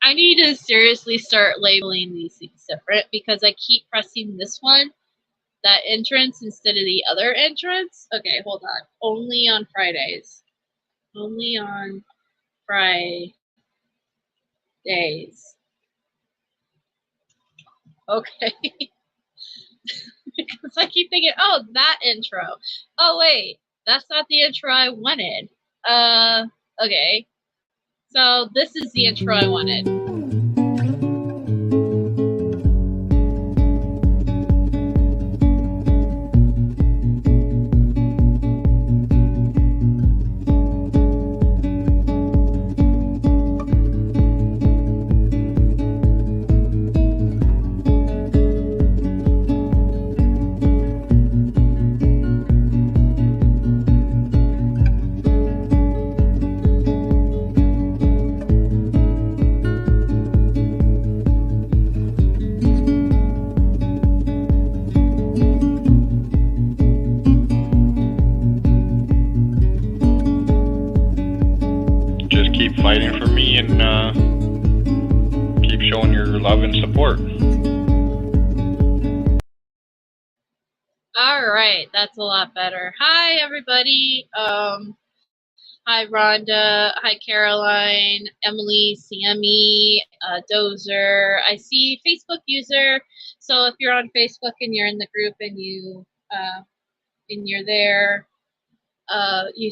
I need to seriously start labeling these things different because I keep pressing this one, that entrance, instead of the other entrance. Okay, hold on. Only on Fridays. Only on Fridays. Okay. Because I keep thinking, oh, that intro. Oh, wait, that's not the intro I wanted. Okay. So this is the intro I wanted. Fighting for me and keep showing your love and support. All right, that's a lot better. Hi, everybody. Hi, Rhonda. Hi, Caroline, Emily, Sammy, Dozer. I see Facebook user. So if you're on Facebook and you're in the group and you're there, you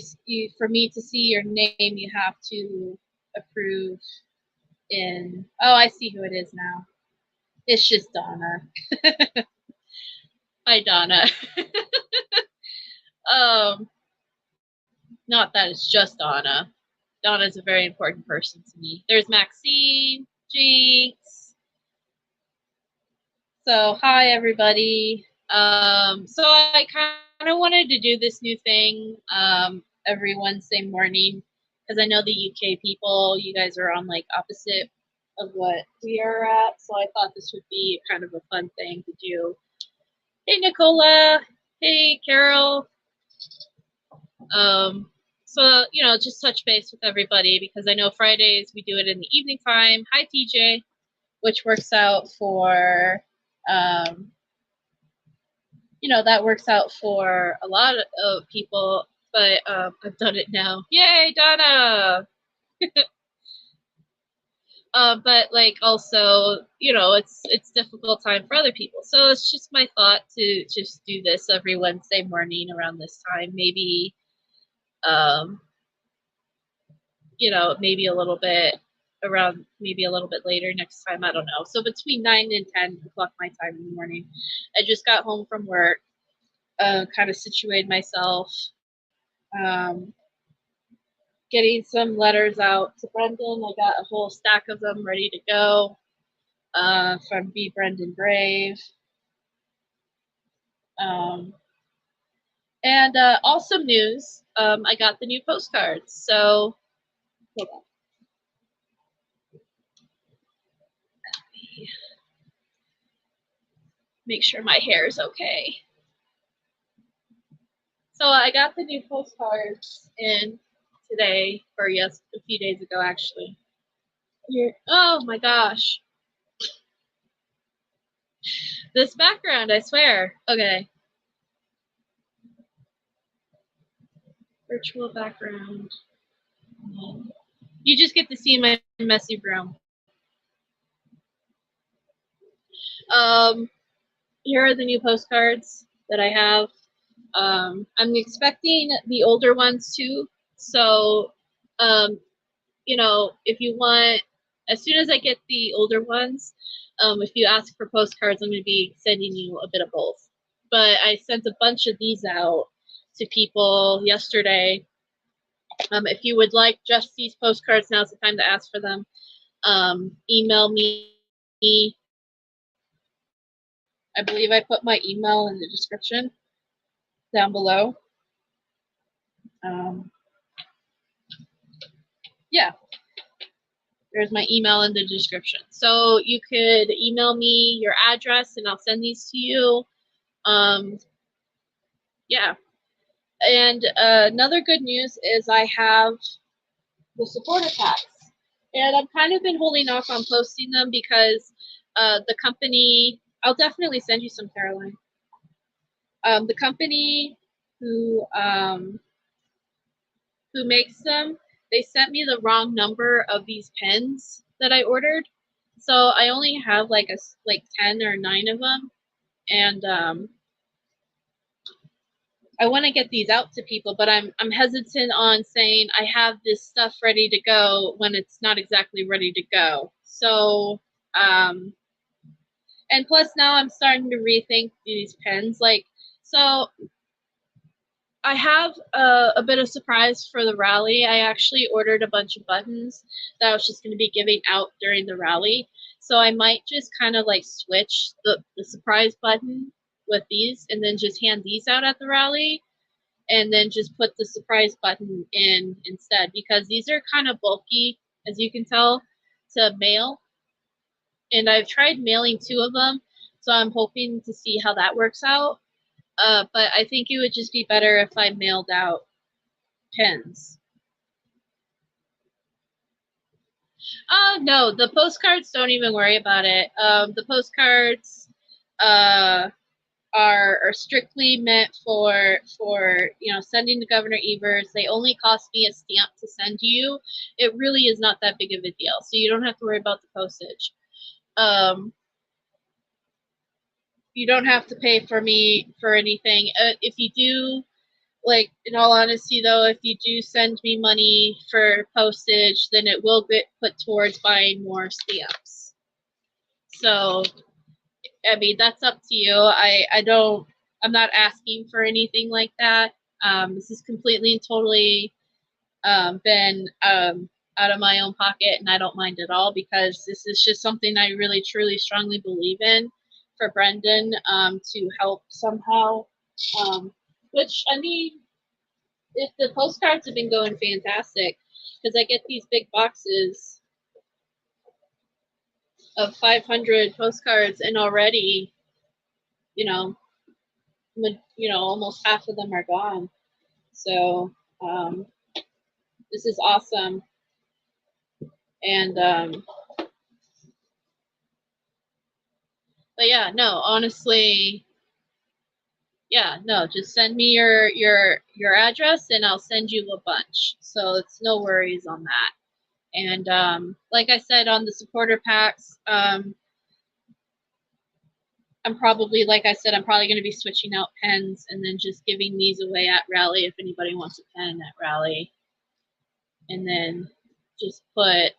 for me to see your name, you have to approve in. Oh, I see who it is now. It's just Donna. Hi, Donna. Not that it's just Donna. Donna's a very important person to me. There's Maxine, Jinx. So hi, everybody. So I kind of wanted to do this new thing every Wednesday morning because I know the UK people, you guys are on like opposite of what we are at. So I thought this would be kind of a fun thing to do. Hey, Nicola. Hey, Carol. So, you know, just touch base with everybody because I know Fridays we do it in the evening time. Hi, TJ, which works out for, you know, that works out for a lot of people, but I've done it now. Yay, Donna! But like also, you know, it's difficult time for other people. So it's just my thought to just do this every Wednesday morning around this time. Maybe, you know, maybe a little bit around, maybe a little bit later next time. I don't know. So between 9 and 10 o'clock my time in the morning. I just got home from work, kind of situated myself, getting some letters out to Brendan. I got a whole stack of them ready to go from Be Brendan Brave. And awesome news, I got the new postcards. So, hold on. Make sure my hair is okay. So I got the new postcards in today, or yes, a few days ago actually. Here, oh my gosh. This background, I swear. Okay. Virtual background. You just get to see my messy room. Here are the new postcards that I have. I'm expecting the older ones too. So, you know, if you want, as soon as I get the older ones, if you ask for postcards, I'm going to be sending you a bit of both. But I sent a bunch of these out to people yesterday. If you would like just these postcards, now's the time to ask for them. Email me. I believe I put my email in the description down below. Yeah, there's my email in the description. So you could email me your address and I'll send these to you. Yeah. And another good news is I have the supporter packs. And I've kind of been holding off on posting them because the company, I'll definitely send you some, Caroline. The company who makes them, they sent me the wrong number of these pens that I ordered. So I only have like 10 or 9 of them. And I want to get these out to people, but I'm hesitant on saying I have this stuff ready to go when it's not exactly ready to go. So, and plus now I'm starting to rethink these pens. Like, so I have a bit of surprise for the rally. I actually ordered a bunch of buttons that I was just going to be giving out during the rally. So I might just kind of like switch the surprise button with these and then just hand these out at the rally. And then just put the surprise button in instead, because these are kind of bulky, as you can tell, to mail. And I've tried mailing 2 of them, so I'm hoping to see how that works out. But I think it would just be better if I mailed out pens. No, the postcards, don't even worry about it. The postcards, are strictly meant for sending to Governor Evers. They only cost me a stamp to send you. It really is not that big of a deal, so you don't have to worry about the postage. You don't have to pay for me for anything. If you do, like, in all honesty though, if you do send me money for postage, then it will get put towards buying more stamps. So I mean, that's up to you. I'm not asking for anything like that. This is completely and totally been out of my own pocket, and I don't mind at all, because this is just something I really, truly, strongly believe in for Brendan to help somehow. Which, I mean, if the postcards have been going fantastic, because I get these big boxes of 500 postcards, and already, almost half of them are gone. So this is awesome. And but yeah, no, honestly, yeah, no, just send me your address and I'll send you a bunch. So it's no worries on that. And like I said, on the supporter packs, I'm probably going to be switching out pens and then just giving these away at rally if anybody wants a pen at rally. And then just put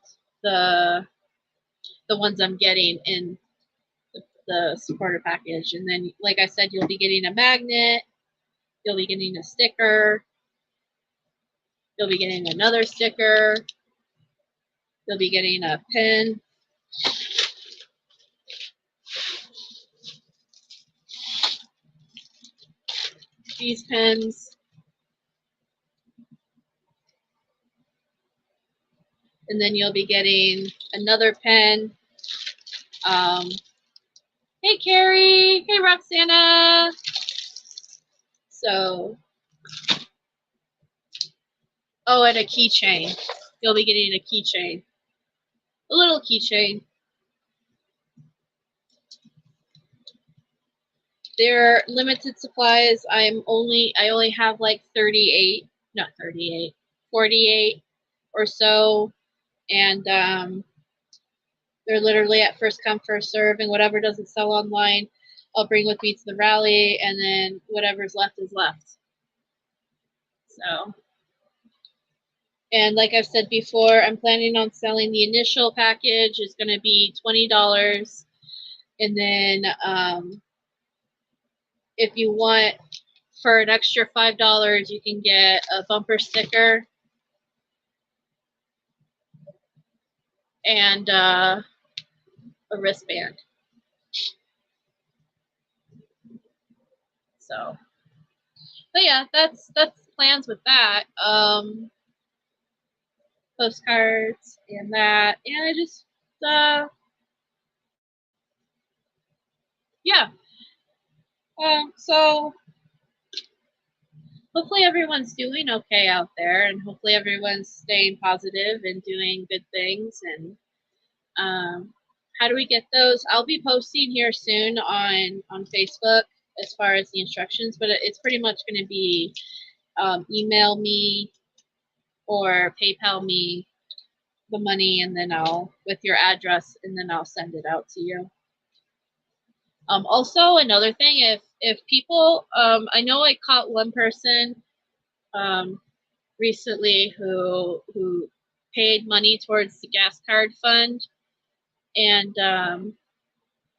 the ones I'm getting in the supporter package. And then, like I said, you'll be getting a magnet, you'll be getting a sticker, you'll be getting another sticker, you'll be getting a pin, these pens, and then you'll be getting another pen. Hey Carrie, hey Roxana. So, oh, and a keychain. You'll be getting a keychain, a little keychain. They're limited supplies. I only have like 48 or so, and they're literally at first come, first serve, and whatever doesn't sell online, I'll bring with me to the rally, and then whatever's left is left. So, and like I've said before, I'm planning on selling the initial package. Is going to be $20, and then if you want, for an extra $5, you can get a bumper sticker and a wristband. So, but yeah, that's plans with that. Postcards and that, and I just yeah. So hopefully everyone's doing okay out there, and hopefully everyone's staying positive and doing good things. And how do we get those? I'll be posting here soon on Facebook as far as the instructions, but it's pretty much going to be email me or PayPal me the money, and then I'll, with your address, and then I'll send it out to you. Also, another thing, if people, I know I caught one person recently who paid money towards the gas card fund, and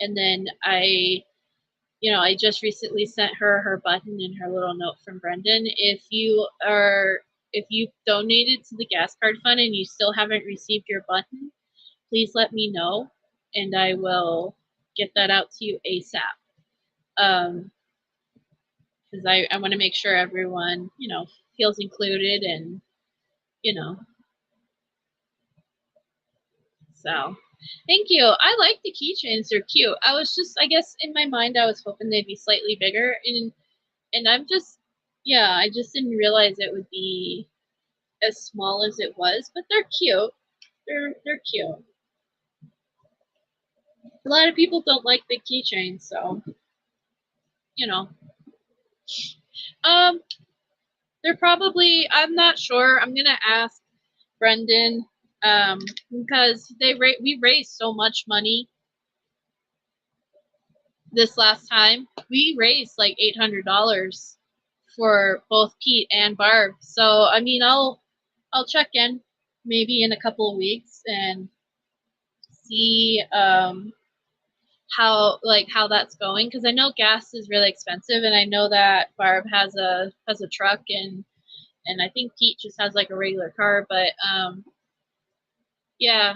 then I just recently sent her button and her little note from Brendan. If you donated to the gas card fund and you still haven't received your button, please let me know, and I will get that out to you ASAP. Because I want to make sure everyone, feels included, and, so thank you. I like the keychains. They're cute. I guess in my mind, I was hoping they'd be slightly bigger, and I just didn't realize it would be as small as it was, but they're cute. They're cute. A lot of people don't like big keychains, so, they're probably, I'm not sure. I'm going to ask Brendan, because we raised so much money this last time. We raised like $800 for both Pete and Barb. So, I mean, I'll check in maybe in a couple of weeks and see how that's going, because I know gas is really expensive, and I know that Barb has a truck, and I think Pete just has like a regular car, but yeah.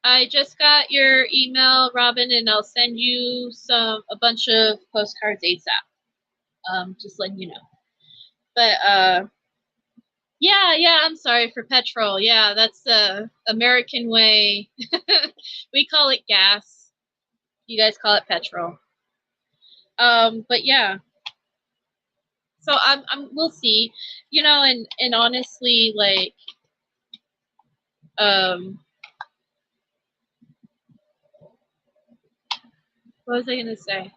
I just got your email, Robin, and I'll send you a bunch of postcards ASAP. Just letting you know. But yeah, I'm sorry for petrol. Yeah, that's the American way. We call it gas. You guys call it petrol. But yeah. So we'll see. And honestly, like, what was I gonna say?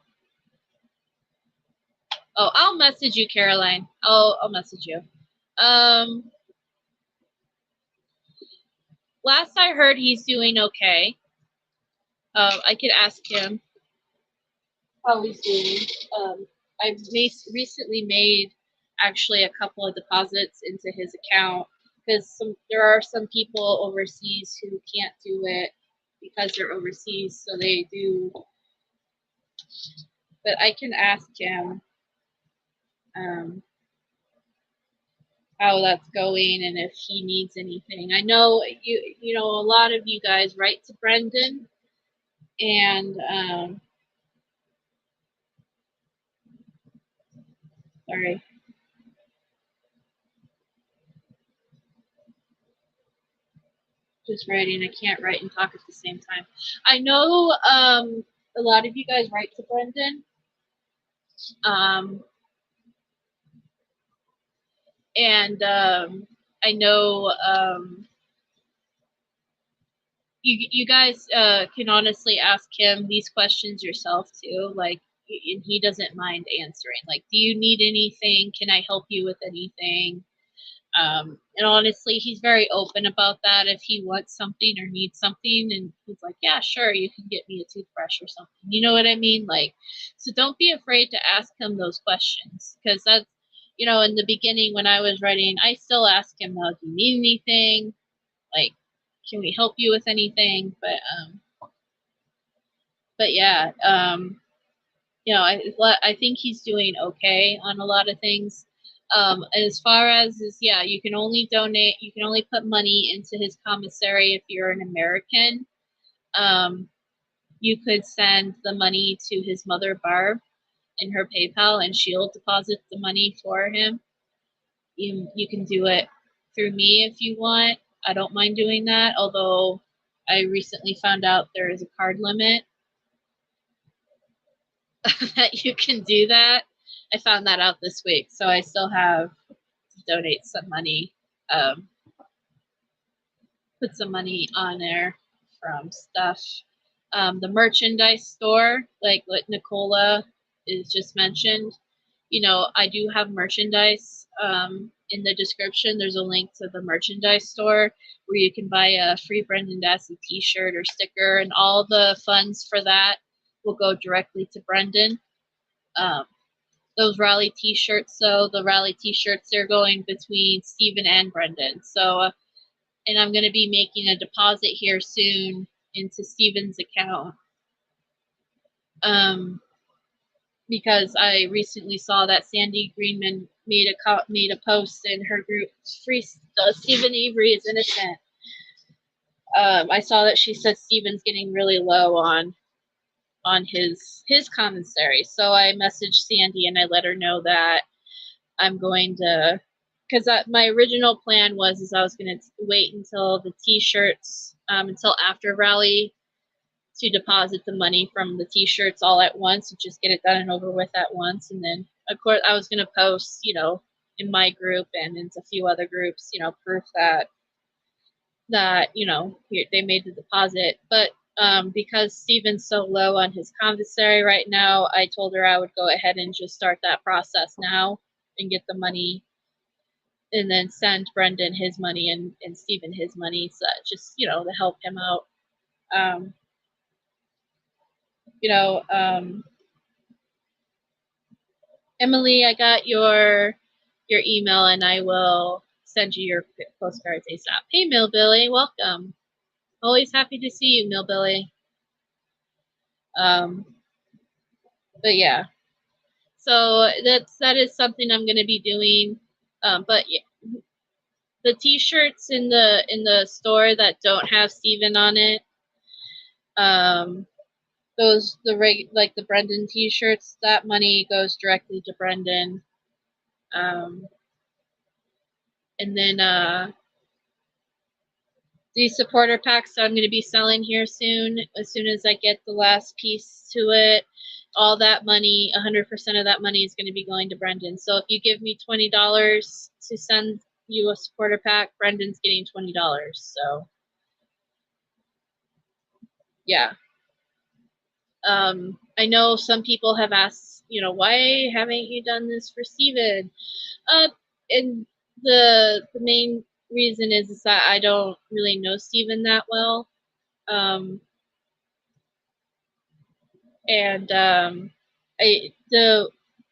Oh, I'll message you, Caroline. I'll message you. Last I heard, he's doing okay. I could ask him how he's doing. I recently made actually a couple of deposits into his account, because there are some people overseas who can't do it because they're overseas, so they do. But I can ask him how that's going and if he needs anything. I know a lot of you guys write to Brendan, and sorry. Just writing. I can't write and talk at the same time. I know a lot of you guys write to Brendan. And I know you guys can honestly ask him these questions yourself too, like, and he doesn't mind answering. Like, do you need anything? Can I help you with anything? And honestly, he's very open about that. If he wants something or needs something, and he's like, yeah, sure, you can get me a toothbrush or something. You know what I mean? Like, so don't be afraid to ask him those questions, because that's, in the beginning when I was writing, I still ask him, do you need anything? Like, can we help you with anything? But yeah, I think he's doing okay on a lot of things. As far as you can only donate, you can only put money into his commissary if you're an American. You could send the money to his mother, Barb, in her PayPal, and she'll deposit the money for him. You can do it through me if you want. I don't mind doing that, although I recently found out there is a card limit. that you can do that. I found that out this week, so I still have to donate some money, put some money on there from stuff. The merchandise store, like what Nicola is just mentioned, you know, I do have merchandise. In the description, there's a link to the merchandise store where you can buy a free Brendan Dassey t-shirt or sticker, and all the funds for that will go directly to Brendan. Those rally t-shirts, so the rally t-shirts, they're going between Stephen and Brendan. So, and I'm going to be making a deposit here soon into Stephen's account. Because I recently saw that Sandy Greenman made a post in her group, "Free Stephen Avery is innocent." I saw that she said Stephen's getting really low on his commissary, so I messaged Sandy and I let her know that I'm going to, because my original plan was I was going to wait until the t-shirts, until after rally, to deposit the money from the t-shirts all at once and just get it done and over with at once. And then, of course, I was going to post, you know, in my group and in a few other groups, you know, proof that you know, they made the deposit. But because Stephen's so low on his commissary right now, I told her I would go ahead and just start that process now and get the money, and then send Brendan his money and Stephen his money, so just, you know, to help him out. You know, Emily, I got your email and I will send you your postcards ASAP. Hey, Millbilly, welcome. Always happy to see you, Millbilly. But yeah, so that is something I'm going to be doing. But yeah, the t-shirts in the store that don't have Stephen on it, those like the Brendan t-shirts, that money goes directly to Brendan. And then these supporter packs I'm going to be selling here soon. As soon as I get the last piece to it, all that money, 100% of that money is going to be going to Brendan. So if you give me $20 to send you a supporter pack, Brendan's getting $20. So yeah. I know some people have asked, you know, why haven't you done this for Stephen? And the main reason is that I don't really know Stephen that well.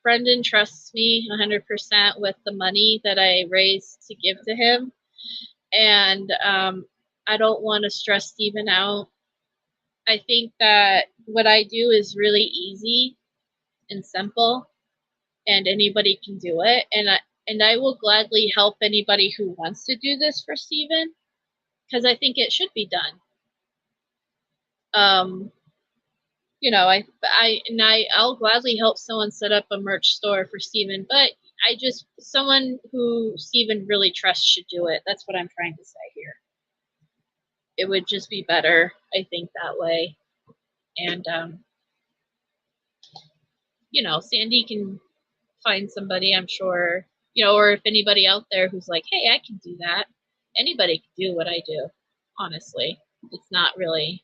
Brendan trusts me 100% with the money that I raised to give to him, and I don't want to stress Stephen out. I think that what I do is really easy and simple, and anybody can do it, and I will gladly help anybody who wants to do this for Stephen, because I think it should be done. You know, I'll gladly help someone set up a merch store for Stephen, but someone who Stephen really trusts should do it. That's what I'm trying to say here. It would just be better, I think, that way. And you know, Sandy can find somebody, I'm sure, you know, or if anybody out there who's like, hey, I can do that. Anybody can do what I do, honestly. It's not really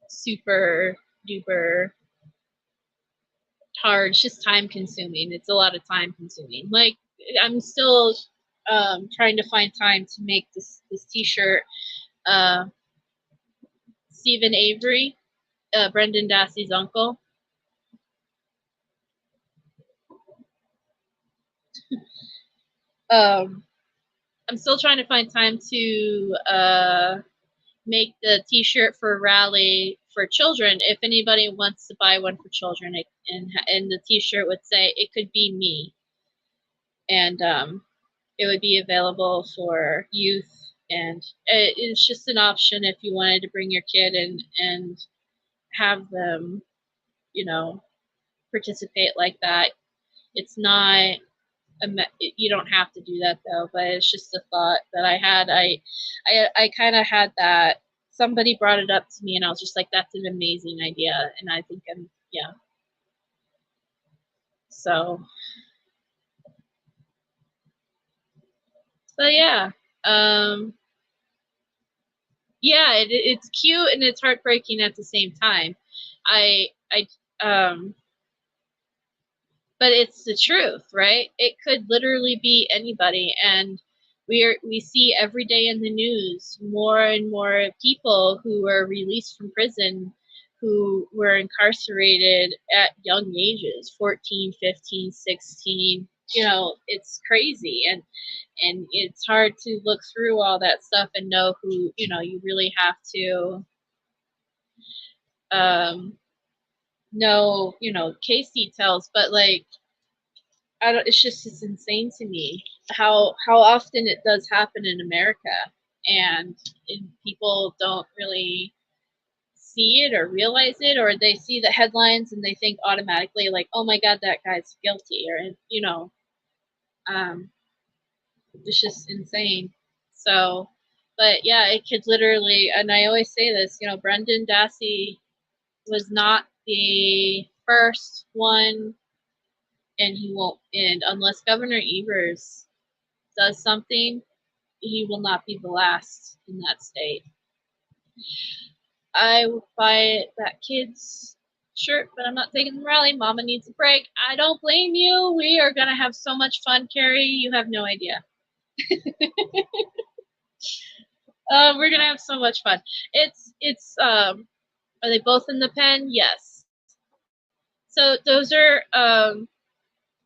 super duper hard. It's just time consuming. It's a lot of time consuming. Like, I'm still trying to find time to make this t-shirt. Stephen Avery, Brendan Dassey's uncle. I'm still trying to find time to make the t-shirt for rally for children. If anybody wants to buy one for children, and the t-shirt would say, it could be me. And it would be available for youth, and it's just an option if you wanted to bring your kid and have them, you know, participate like that. It's not you don't have to do that though, but it's just a thought that I had. I kind of had that somebody brought it up to me, and I was just like, that's an amazing idea. And I think yeah. So, but yeah, yeah, it's cute and it's heartbreaking at the same time. But it's the truth, right? It could literally be anybody, and we see every day in the news more and more people who are released from prison who were incarcerated at young ages, 14, 15, 16. You know, it's crazy, and it's hard to look through all that stuff and know who, you know, you really have to know, you know, case details. But like, I don't, it's insane to me how often it does happen in America, and people don't really see it or realize it, or they see the headlines and they think automatically like, oh my god, that guy's guilty, or, you know, it's just insane. So, but yeah, it could literally, and I always say this, you know, Brendan Dassey was not the first one, and he won't, and unless Governor Evers does something, he will not be the last in that state. I would buy that kid's shirt, but I'm not taking the rally. Mama needs a break. I don't blame you. We are going to have so much fun, Carrie. You have no idea. We're going to have so much fun. Are they both in the pen? Yes. So those are,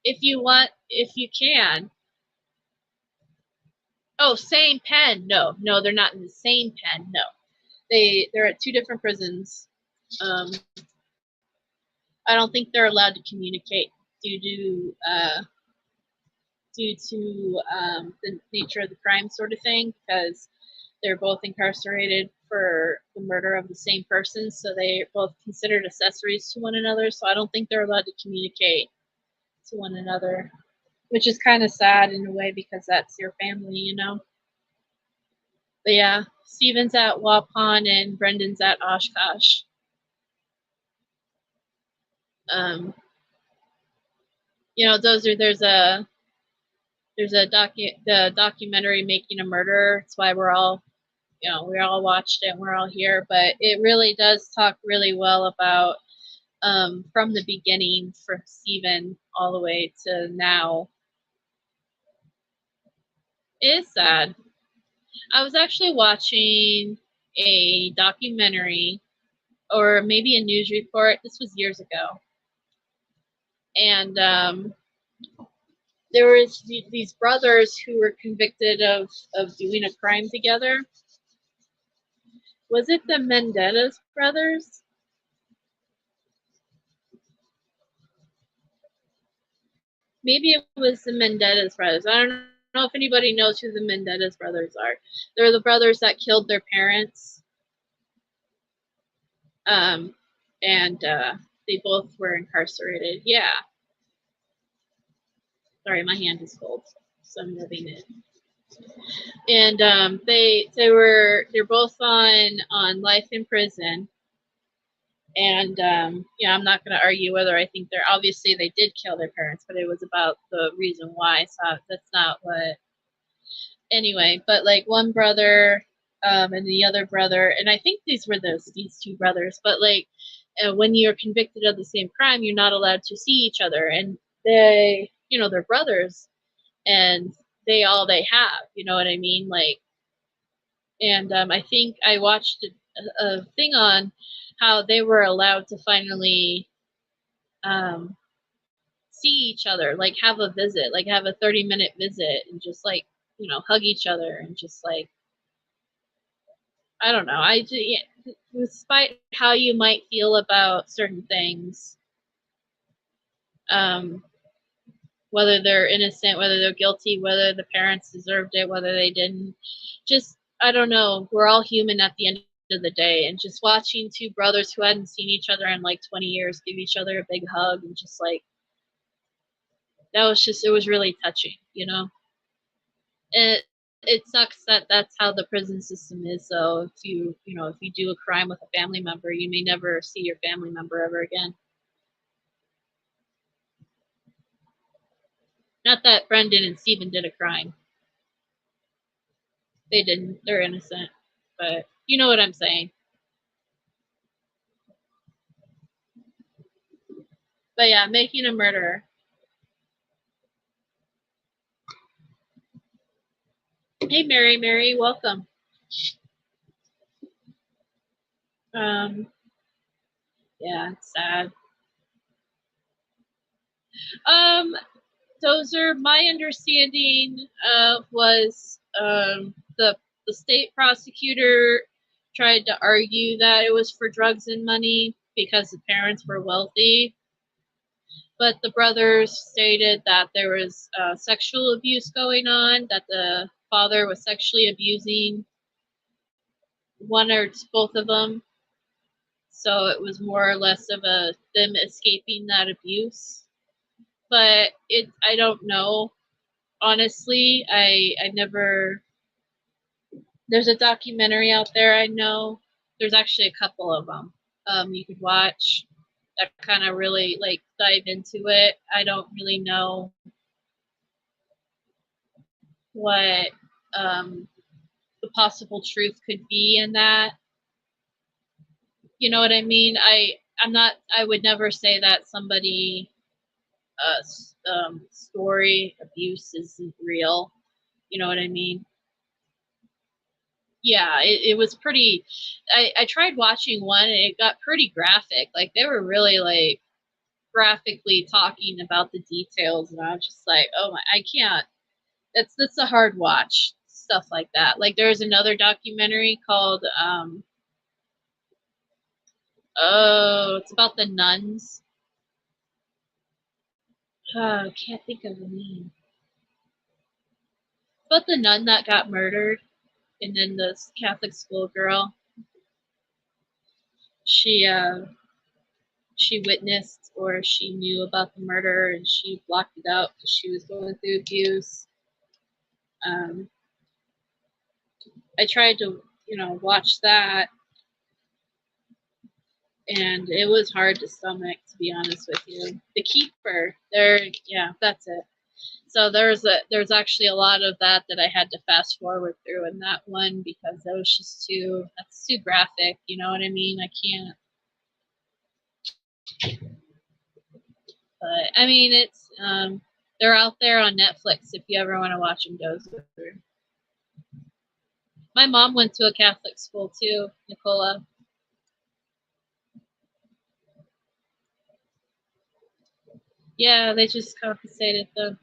if you can. Oh, same pen. No, they're not in the same pen. No. They're at two different prisons. I don't think they're allowed to communicate due to the nature of the crime, sort of thing, because they're both incarcerated for the murder of the same person, so they're both considered accessories to one another. So I don't think they're allowed to communicate to one another, which is kind of sad in a way because that's your family, you know. But yeah, Steven's at Waupun and Brendan's at Oshkosh. You know, there's a documentary, Making a Murderer. That's why we're all, you know, we all watched it and we're all here. But it really does talk really well about from the beginning for Steven all the way to now. It is sad. I was actually watching a documentary, or maybe a news report. This was years ago. And there was these brothers who were convicted of doing a crime together. Was it the Mendez brothers? Maybe it was the Mendez brothers. I don't know if anybody knows who the Mendez brothers are. They're the brothers that killed their parents. And they both were incarcerated. Yeah. Sorry, my hand is cold, so I'm moving it. And they're both on life in prison. And yeah, I'm not going to argue whether I think obviously they did kill their parents, but it was about the reason why. So that's not what. Anyway, but like one brother and the other brother, and I think these were these two brothers, but like when you're convicted of the same crime, you're not allowed to see each other, and they, you know, they're brothers, and they have, you know what I mean, like. And I think I watched a thing on how they were allowed to finally see each other, like have a visit, like have a 30-minute visit, and just like, you know, hug each other, and just like, I don't know. Despite how you might feel about certain things, whether they're innocent, whether they're guilty, whether the parents deserved it, whether they didn't, just, I don't know. We're all human at the end of the day, and just watching two brothers who hadn't seen each other in like 20 years give each other a big hug, and just like, it was really touching, you know. And it sucks that that's how the prison system is. So if you do a crime with a family member, you may never see your family member ever again. Not that Brendan and Stephen did a crime. They didn't. They're innocent. But you know what I'm saying. But yeah, making a murderer. Hey, Mary, welcome. Yeah, it's sad. Dozer, my understanding was the state prosecutor tried to argue that it was for drugs and money because the parents were wealthy. But the brothers stated that there was sexual abuse going on, that the father was sexually abusing one or both of them. So it was more or less of them escaping that abuse. But I don't know. Honestly, I never. There's a documentary out there. I know there's actually a couple of them. You could watch that kind of really like dive into it. I don't really know what the possible truth could be in that. You know what I mean? I would never say that somebody story abuse isn't real. You know what I mean? Yeah, it was pretty. I tried watching one and it got pretty graphic. Like they were really like graphically talking about the details, and I was just like, oh my, I can't. That's a hard watch. Stuff like that. Like there's another documentary called oh, it's about the nuns. Oh, I can't think of the name. It's about the nun that got murdered, and then this Catholic schoolgirl. She witnessed or she knew about the murder and she blocked it out because she was going through abuse. I tried to, watch that, and it was hard to stomach, to be honest with you. The Keeper, that's it. So there's actually a lot of that I had to fast forward through in that one because that was just that's too graphic. You know what I mean? I can't. But I mean, it's they're out there on Netflix if you ever want to watch them go through. My mom went to a Catholic school too, Nicola. Yeah, they just compensated them.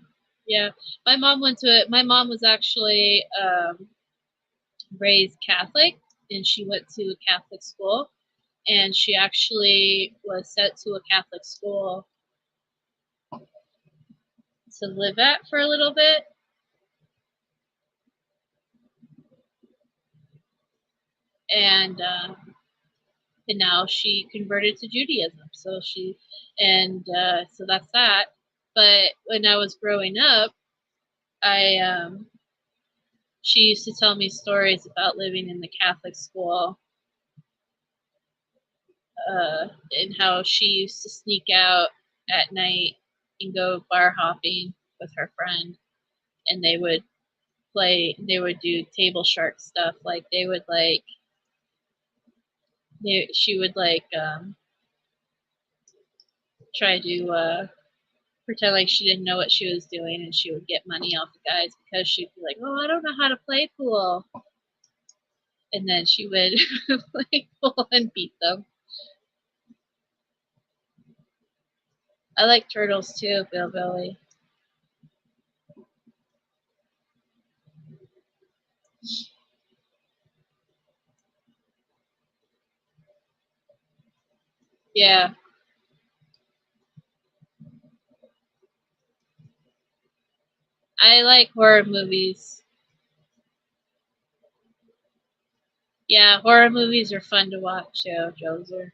Yeah, my mom went to it. My mom was actually raised Catholic, and she went to a Catholic school, and she actually was sent to a Catholic school to live at for a little bit. And now she converted to Judaism. So so that's that. But when I was growing up, she used to tell me stories about living in the Catholic school, and how she used to sneak out at night and go bar hopping with her friend, and they would do table shark stuff. Like she would try to pretend like she didn't know what she was doing, and she would get money off the guys because she'd be like, oh, I don't know how to play pool. And then she would play pool and beat them. I like turtles too, Billy. Yeah. I like horror movies. Yeah, horror movies are fun to watch too, Joser.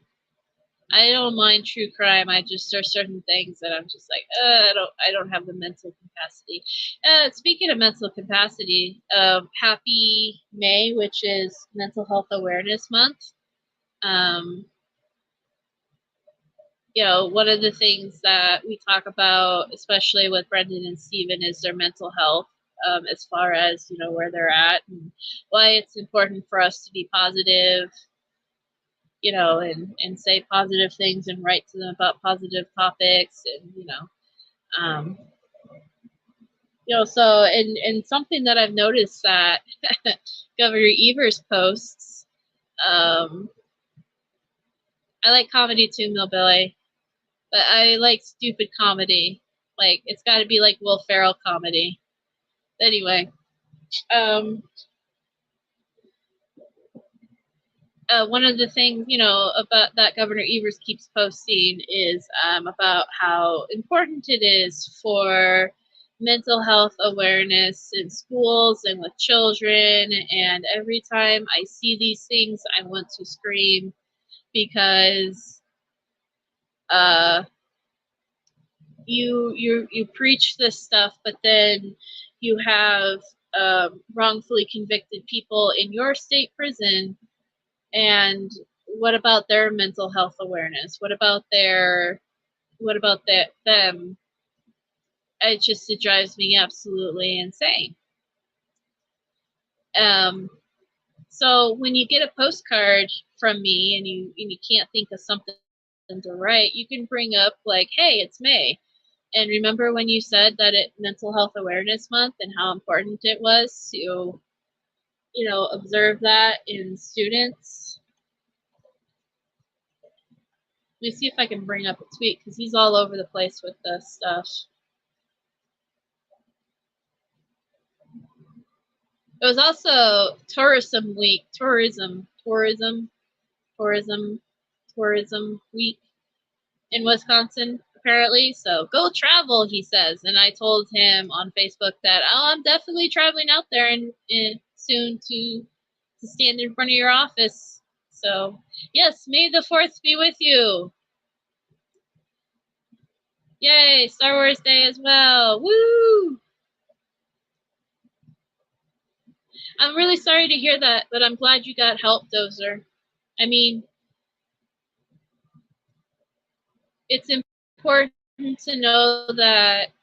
I don't mind true crime. I just, there's certain things that I'm just like, I don't have the mental capacity. Speaking of mental capacity, happy May, which is Mental Health Awareness Month. You know, one of the things that we talk about, especially with Brendan and Steven, is their mental health, as far as, you know, where they're at and why it's important for us to be positive, you know, and say positive things and write to them about positive topics, and, you know, so, and something that I've noticed that Governor Evers posts, I like comedy too, Millbilly, but I like stupid comedy. Like, it's got to be like Will Ferrell comedy. Anyway, one of the things, you know, about that Governor Evers keeps posting is about how important it is for mental health awareness in schools and with children. And every time I see these things, I want to scream, because you preach this stuff, but then you have wrongfully convicted people in your state prison. And what about their mental health awareness? What about them? It drives me absolutely insane. So when you get a postcard from me and you can't think of something to write, you can bring up like, hey, it's May. And remember when you said that Mental Health Awareness Month and how important it was to, you know, observe that in students? Let me see if I can bring up a tweet, because he's all over the place with this stuff. It was also tourism week, tourism week in Wisconsin, apparently. So go travel, he says. And I told him on Facebook that, oh, I'm definitely traveling out there and soon to stand in front of your office. So yes, May the 4th be with you. Yay, Star Wars Day as well. Woo! I'm really sorry to hear that, but I'm glad you got help, Dozer. I mean, it's important to know that,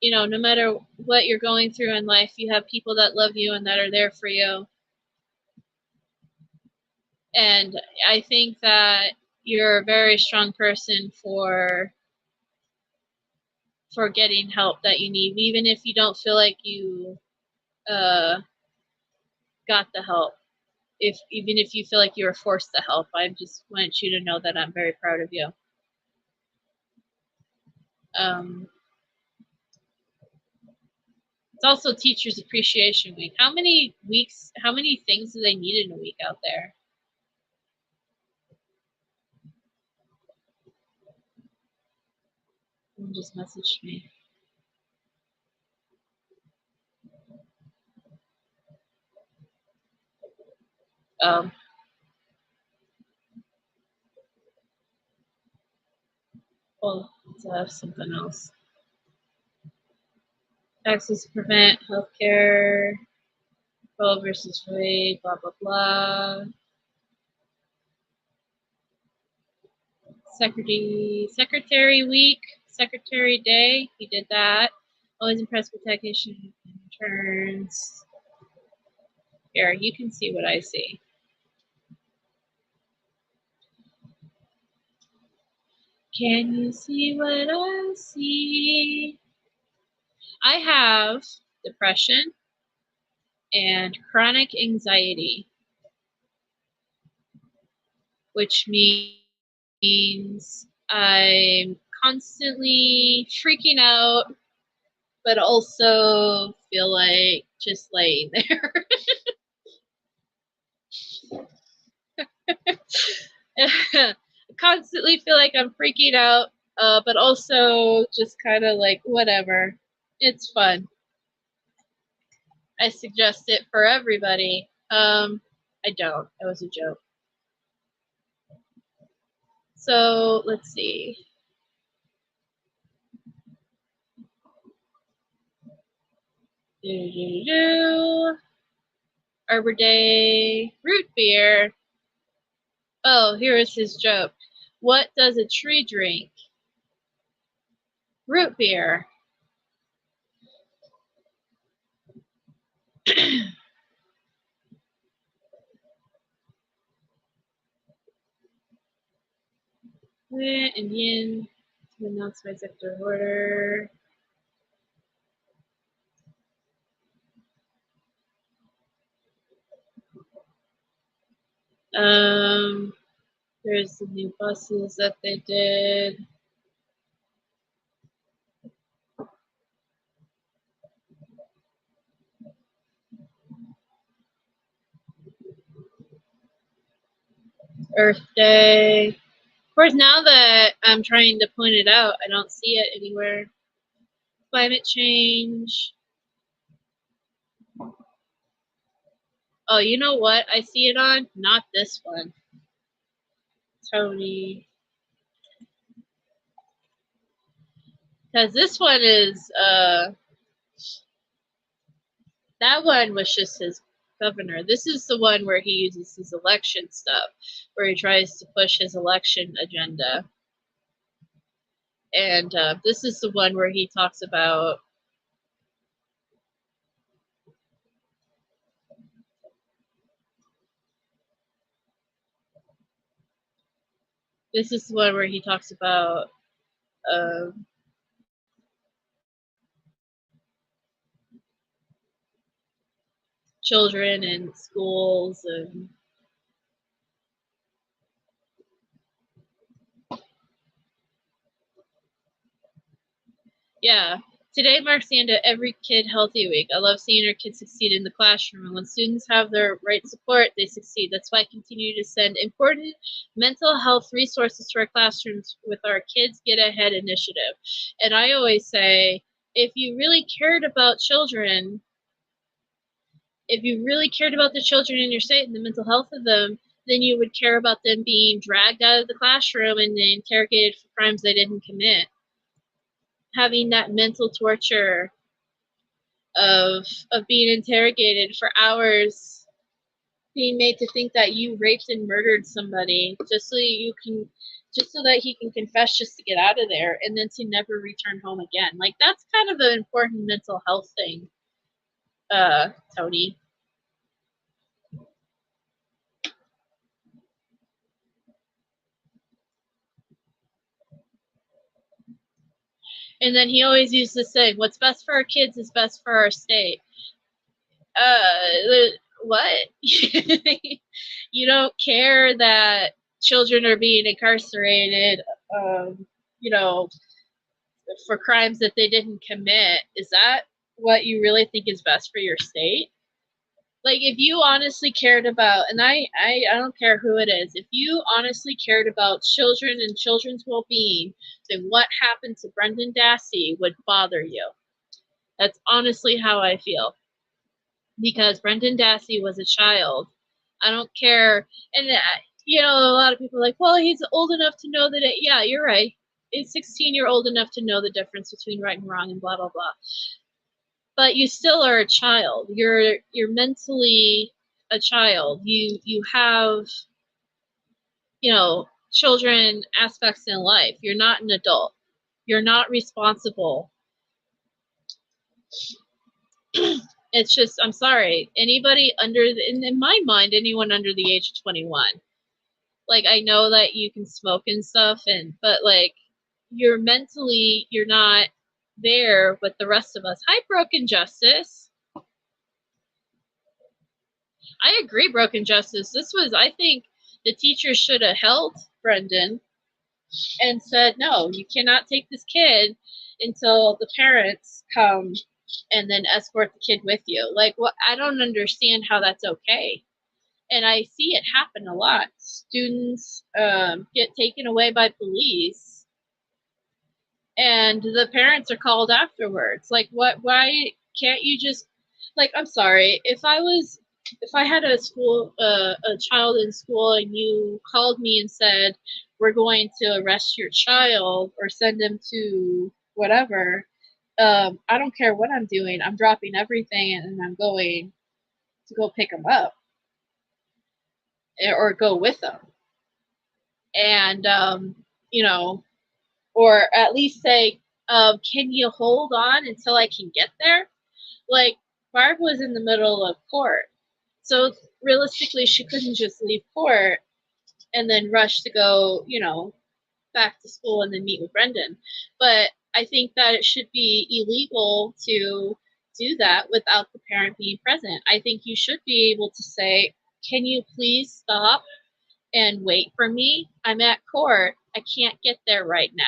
you know, no matter what you're going through in life, you have people that love you and that are there for you. And I think that you're a very strong person for getting help that you need, even if you don't feel like you got the help. Even if you feel like you were forced to help, I just want you to know that I'm very proud of you. It's also Teachers Appreciation Week. How many things do they need in a week out there? Someone just messaged me. Well, let's something else. Access to prevent healthcare, Roe versus Wade, blah, blah, blah. Secretary Week, Secretary Day, he did that. Always impressed with technician interns. Here, you can see what I see. Can you see what I see? I have depression and chronic anxiety, which means I'm constantly freaking out, but also feel like just laying there. Constantly feel like I'm freaking out, but also just kind of like, whatever. It's fun. I suggest it for everybody. I don't. It was a joke. So let's see. Arbor Day, root beer. Oh, here is his joke. What does a tree drink? Root beer. Indian to announce my executive order. There's the new buses that they did. Earth Day. Of course, now that I'm trying to point it out, I don't see it anywhere. Climate change. Oh, you know what? I see it on? Not this one. Tony. Because this one is, that one was just his governor. This is the one where he uses his election stuff, where he tries to push his election agenda. And this is the one where he talks about children in schools and yeah. Today marks the end of Every Kid Healthy Week. I love seeing our kids succeed in the classroom, and when students have their right support, they succeed. That's why I continue to send important mental health resources to our classrooms with our Kids Get Ahead initiative. And I always say, if you really cared about children, if you really cared about the children in your state and the mental health of them, then you would care about them being dragged out of the classroom and then interrogated for crimes they didn't commit. Having that mental torture of being interrogated for hours, being made to think that you raped and murdered somebody just so that he can confess just to get out of there, and then to never return home again. Like, that's kind of an important mental health thing, Tony. And then he always used to say, what's best for our kids is best for our state. What? You don't care that children are being incarcerated, for crimes that they didn't commit. Is that what you really think is best for your state? Like, if you honestly cared about, and I don't care who it is, if you honestly cared about children and children's well-being, then what happened to Brendan Dassey would bother you. That's honestly how I feel. Because Brendan Dassey was a child. I don't care. And, a lot of people are like, well, he's old enough to know that yeah, you're right. At 16, you're old enough to know the difference between right and wrong and blah, blah, blah. But you still are a child. You're mentally a child. You have, children aspects in life. You're not an adult. You're not responsible. It's just, I'm sorry, anybody in my mind, anyone under the age of 21. Like, I know that you can smoke and stuff, but like, you're not there with the rest of us. Hi, Broken Justice. I agree, Broken Justice. I think the teachers should have held Brendan and said, no, you cannot take this kid until the parents come and then escort the kid with you. Like, what? I don't understand how that's okay. And I see it happen a lot. Students get taken away by police, and the parents are called afterwards. Like, what? Why can't you just, like, I'm sorry, if I was if I had a child in school and you called me and said, we're going to arrest your child or send him to whatever, I don't care what I'm doing. I'm dropping everything and I'm going to go pick him up or go with them. And, you know, or at least say, can you hold on until I can get there? Like, Barb was in the middle of court. So realistically, she couldn't just leave court and then rush to go, you know, back to school and then meet with Brendan. But I think that it should be illegal to do that without the parent being present. I think you should be able to say, can you please stop and wait for me? I'm at court. I can't get there right now.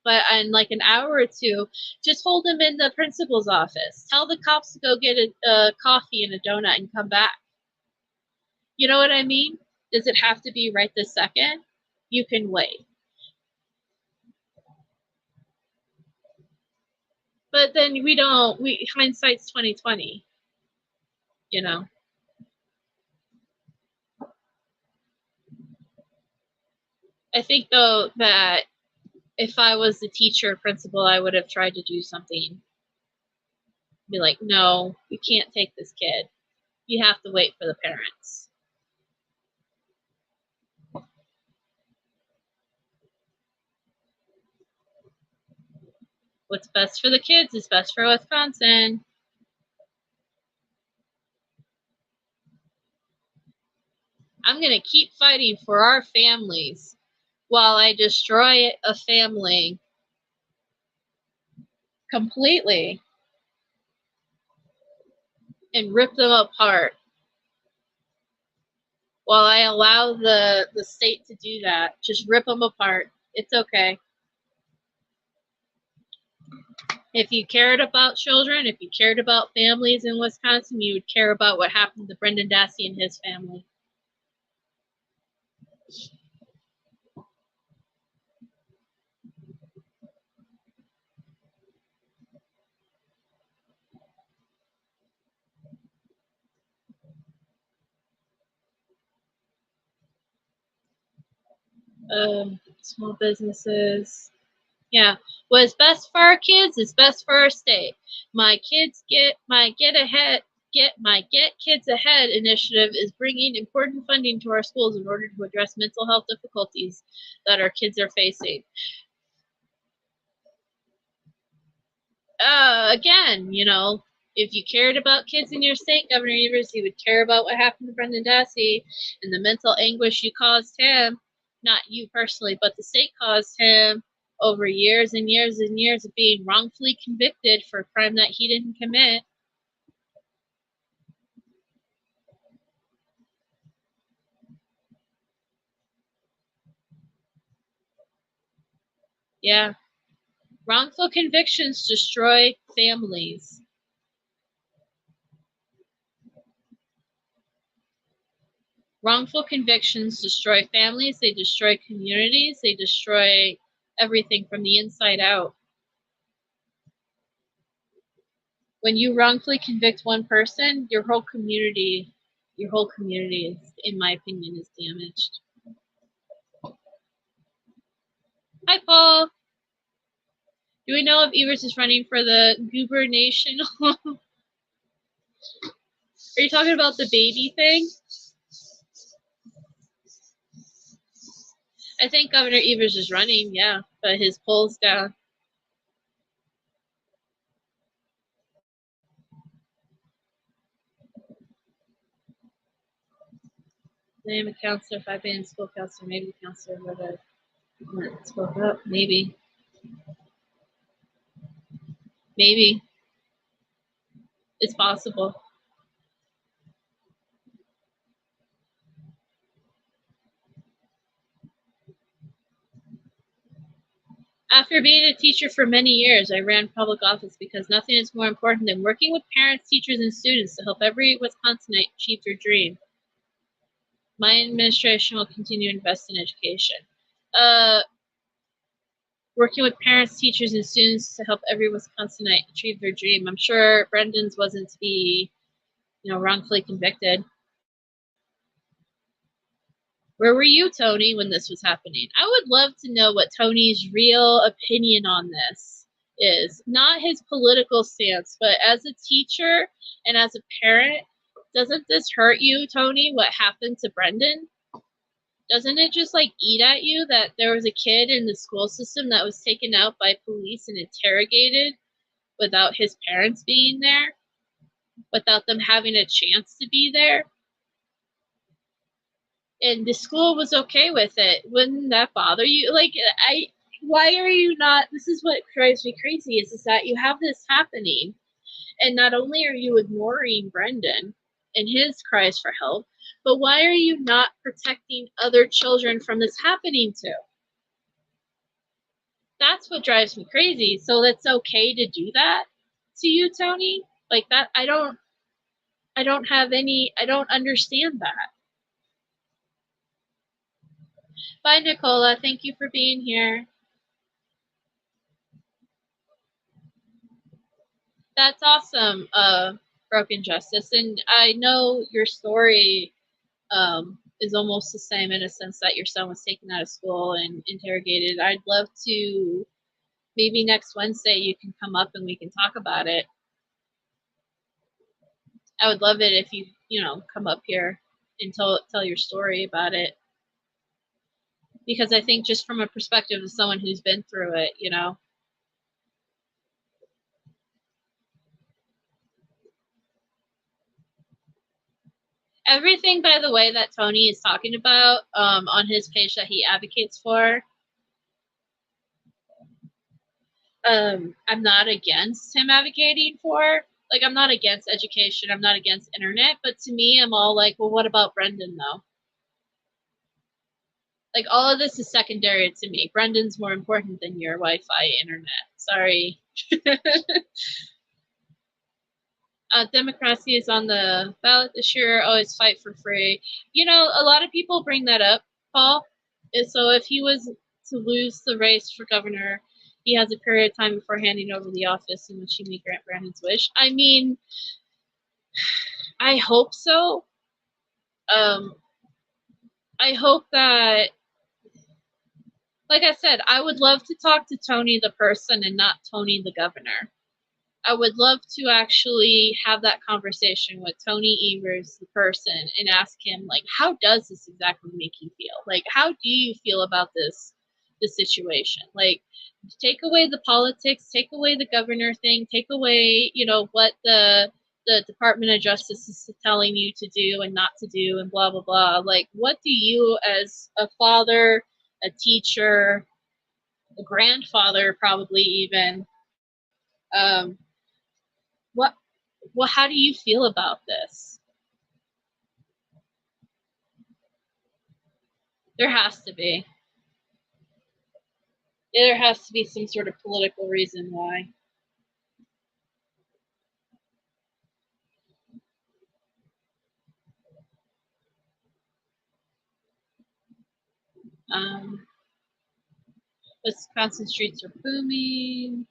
But in like an hour or two, just hold him in the principal's office. Tell the cops to go get a coffee and a donut and come back. You know what I mean? Does it have to be right this second? You can wait. But then hindsight's 2020, you know. I think though that if I was the teacher or principal, I would have tried to do something. Be like, no, you can't take this kid. You have to wait for the parents. What's best for the kids is best for Wisconsin. I'm going to keep fighting for our families while I destroy a family completely and rip them apart while I allow the state to do that. Just rip them apart. It's okay. If you cared about children, if you cared about families in Wisconsin, you would care about what happened to Brendan Dassey and his family. Small businesses. Yeah, what's best for our kids is best for our state. My kids get kids ahead initiative is bringing important funding to our schools in order to address mental health difficulties that our kids are facing. Again, you know, if you cared about kids in your state, Governor Evers, you would care about what happened to Brendan Dassey and the mental anguish you caused him. Not you personally, but the state caused him over years and years and years of being wrongfully convicted for a crime that he didn't commit. Yeah. Wrongful convictions destroy families. Wrongful convictions destroy families, they destroy communities, they destroy everything from the inside out. When you wrongfully convict one person, your whole community is, in my opinion, is damaged. Hi, Paul. Do we know if Evers is running for the gubernational? Are you talking about the baby thing? I think Governor Evers is running, yeah, but his poll's down. Name a counselor, if I've been in school counselor, maybe the counselor would have spoke up, maybe. Maybe. It's possible. After being a teacher for many years, I ran public office because nothing is more important than working with parents, teachers, and students to help every Wisconsinite achieve their dream. My administration will continue to invest in education. Working with parents, teachers, and students to help every Wisconsinite achieve their dream. I'm sure Brendan's wasn't to be, wrongfully convicted. Where were you, Tony, when this was happening? I would love to know what Tony's real opinion on this is. Not his political stance, but as a teacher and as a parent, doesn't this hurt you, Tony, what happened to Brendan? Doesn't it just like eat at you that there was a kid in the school system that was taken out by police and interrogated without his parents being there, without them having a chance to be there? And the school was okay with it. Wouldn't that bother you? Like, why are you not? This is what drives me crazy is that you have this happening, and not only are you ignoring Brendan and his cries for help, but why are you not protecting other children from this happening to? That's what drives me crazy. So it's okay to do that to you, Tony? Like that, I don't understand that. Bye, Nicola. Thank you for being here. That's awesome, Broken Justice. And I know your story is almost the same in a sense that your son was taken out of school and interrogated. I'd love to, maybe next Wednesday you can come up and we can talk about it. I would love it if you come up here and tell your story about it. Because I think just from a perspective of someone who's been through it, Everything, by the way, that Tony is talking about on his page that he advocates for, I'm not against him advocating for. Like, I'm not against education. I'm not against internet. But to me, I'm all like, well, what about Brendan, though? Like, all of this is secondary to me. Brendan's more important than your Wi-Fi internet. Sorry. Democracy is on the ballot this year. Always fight for free. A lot of people bring that up, Paul. And so if he was to lose the race for governor, he has a period of time before handing over the office in which he may grant Brandon's wish. I mean, I hope so. I hope that, like I said, I would love to talk to Tony the person and not Tony the governor. I would love to actually have that conversation with Tony Evers, the person, and ask him, like, how does this exactly make you feel? Like, how do you feel about this situation? Like, take away the politics, take away the governor thing, take away, what the Department of Justice is telling you to do and not to do and blah, blah, blah. Like, what do you as a father, a teacher, a grandfather probably even, how do you feel about this? There has to be. There has to be some sort of political reason why. Wisconsin streets are booming.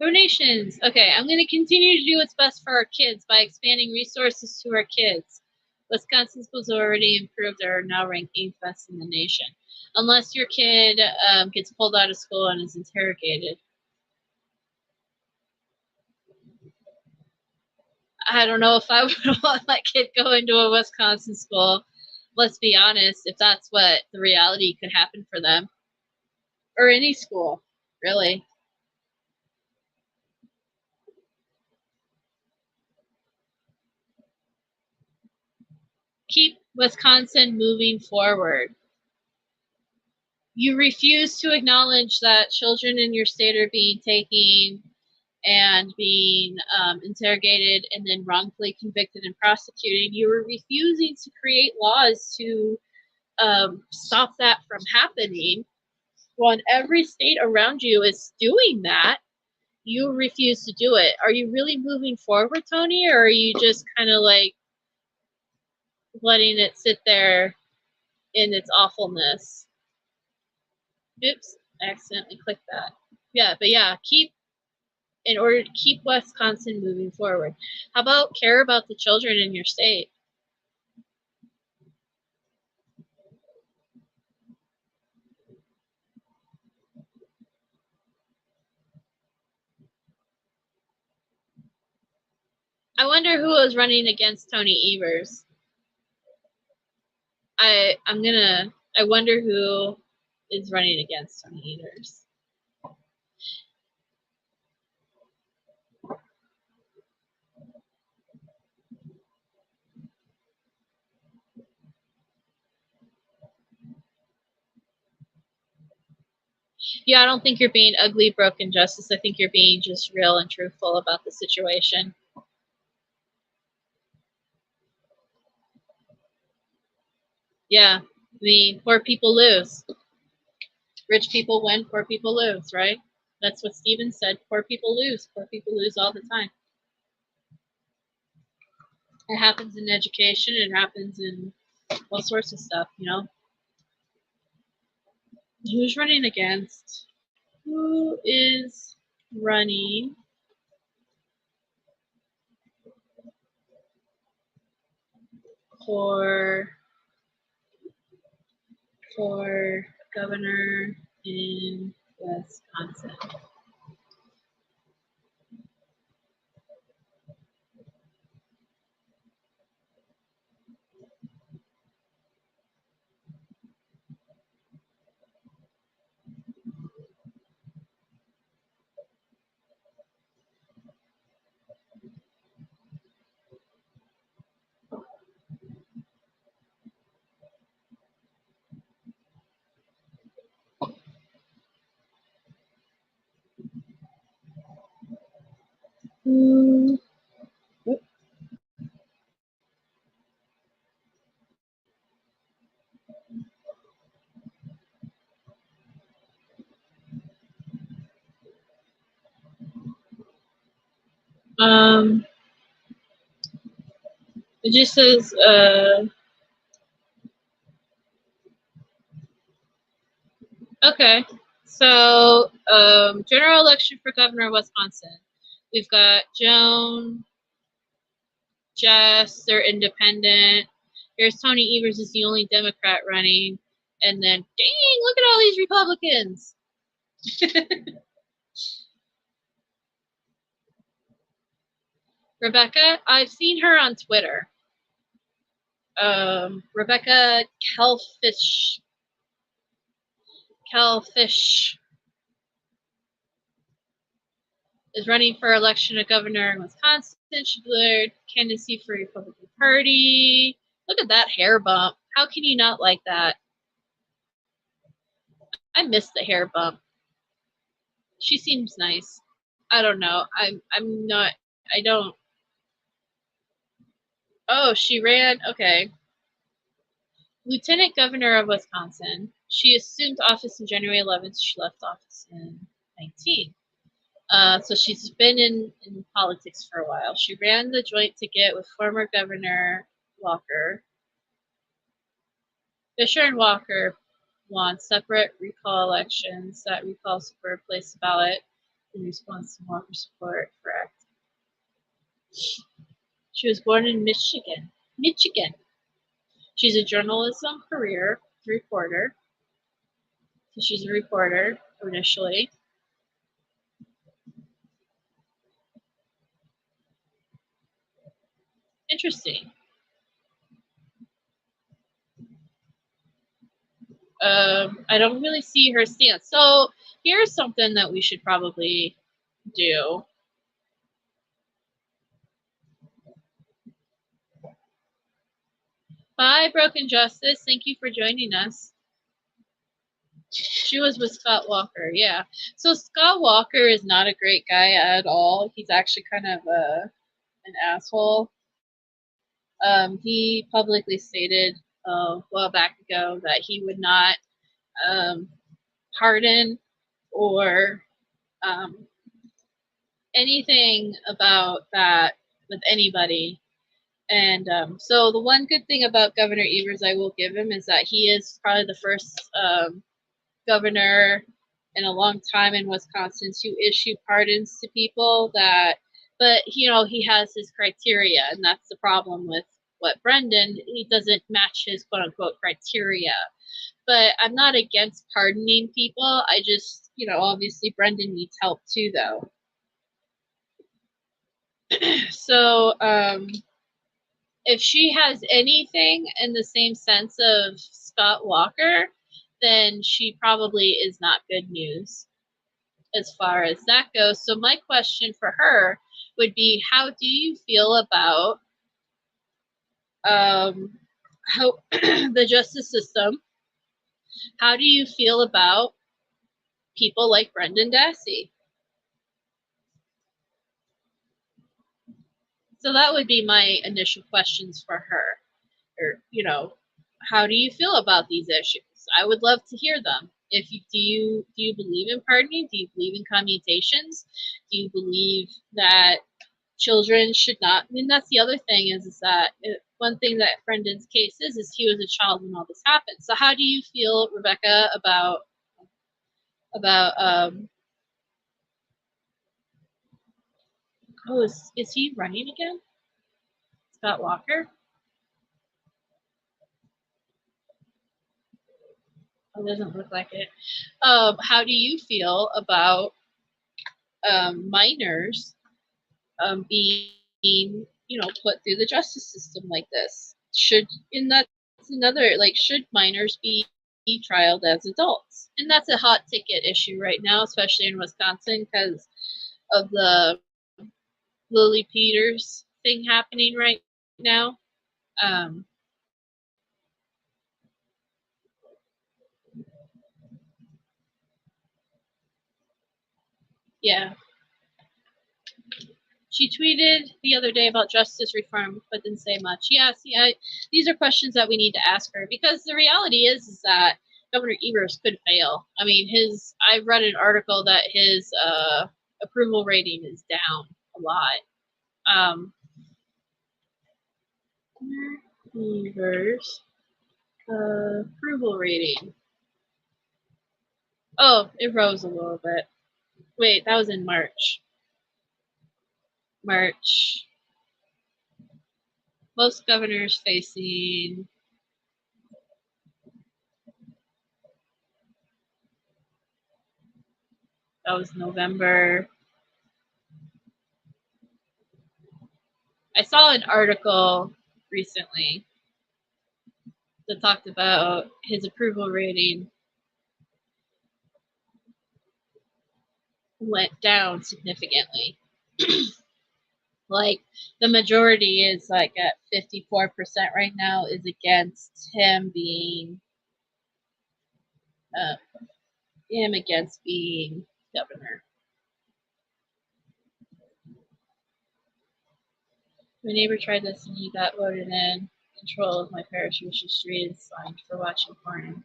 Donations. Okay, I'm going to continue to do what's best for our kids by expanding resources to our kids. Wisconsin schools already improved, are now ranked 8th best in the nation. Unless your kid gets pulled out of school and is interrogated. I don't know if I would want my kid going to a Wisconsin school. Let's be honest, if that's what the reality could happen for them. Or any school, really. Keep Wisconsin moving forward. You refuse to acknowledge that children in your state are being taken and being interrogated and then wrongfully convicted and prosecuted. You are refusing to create laws to stop that from happening. When every state around you is doing that, you refuse to do it. Are you really moving forward, Tony, or are you just kind of like letting it sit there in its awfulness? Oops, I accidentally clicked that. Yeah, but yeah, in order to keep Wisconsin moving forward. How about care about the children in your state? I wonder who was running against Tony Evers. I wonder who is running against Tony Evers. Yeah, I don't think you're being ugly, broken justice. I think you're being just real and truthful about the situation. Yeah, I mean, poor people lose. Rich people win, poor people lose, right? That's what Stephen said. Poor people lose. Poor people lose all the time. It happens in education. It happens in all sorts of stuff, you know? Who's running against? Who is running for governor in Wisconsin? It just says, okay, so general election for governor of Wisconsin. We've got Joan, Jess, they're independent. Here's Tony Evers is the only Democrat running. And then, dang, look at all these Republicans. Rebecca, I've seen her on Twitter. Rebecca Calfish is running for election of governor in Wisconsin. She declared candidacy for the Republican Party. Look at that hair bump. How can you not like that? I miss the hair bump. She seems nice. I don't know. I don't. Oh, she ran. Okay. Lieutenant Governor of Wisconsin. She assumed office in January 11th. She left office in 19. So she's been in politics for a while. She ran the joint ticket with former Governor Walker. Fisher and Walker won separate recall elections. That recalls were placed ballot in response to Walker's support for act. She was born in Michigan. She's a journalism career reporter. So she's a reporter initially. Interesting. I don't really see her stance. So here's something that we should probably do. Bye, Broken Justice. Thank you for joining us. She was with Scott Walker, yeah. So Scott Walker is not a great guy at all. He's actually kind of an asshole. He publicly stated a while back ago that he would not pardon or anything about that with anybody. And so the one good thing about Governor Evers I will give him is that he is probably the first governor in a long time in Wisconsin to issue pardons to people that, but you know, he has his criteria, and that's the problem with what Brendan, he doesn't match his quote unquote criteria. But I'm not against pardoning people. I just, you know, obviously Brendan needs help too, though. So, if she has anything in the same sense of Scott Walker, then she probably is not good news as far as that goes. So my question for her would be, how do you feel about how the justice system? How do you feel about people like Brendan Dassey? So that would be my initial questions for her. Or, you know, how do you feel about these issues? I would love to hear them. If you do you believe in pardoning? Do you believe in commutations? Do you believe that children should not? I mean, that's the other thing is that one thing that Brendan's case is he was a child when all this happened. So how do you feel, Rebecca, about oh, is he running again? Scott Walker? It doesn't look like it. How do you feel about minors being, you know, put through the justice system like this? That's another, like, should minors be trialed as adults? And that's a hot ticket issue right now, especially in Wisconsin, because of the Lily Peters thing happening right now. Yeah. She tweeted the other day about justice reform, but didn't say much. Yeah, see, these are questions that we need to ask her, because the reality is that Governor Evers could fail. I mean, I read an article that his approval rating is down a lot. Evers approval rating. Oh, it rose a little bit. Wait, that was in March. Most governors facing that was November. I saw an article recently that talked about his approval rating went down significantly. Like, the majority is like at 54% right now is against him being governor. My neighbor tried this and he got voted in. Control of my parish wishes street and signed for watching porn.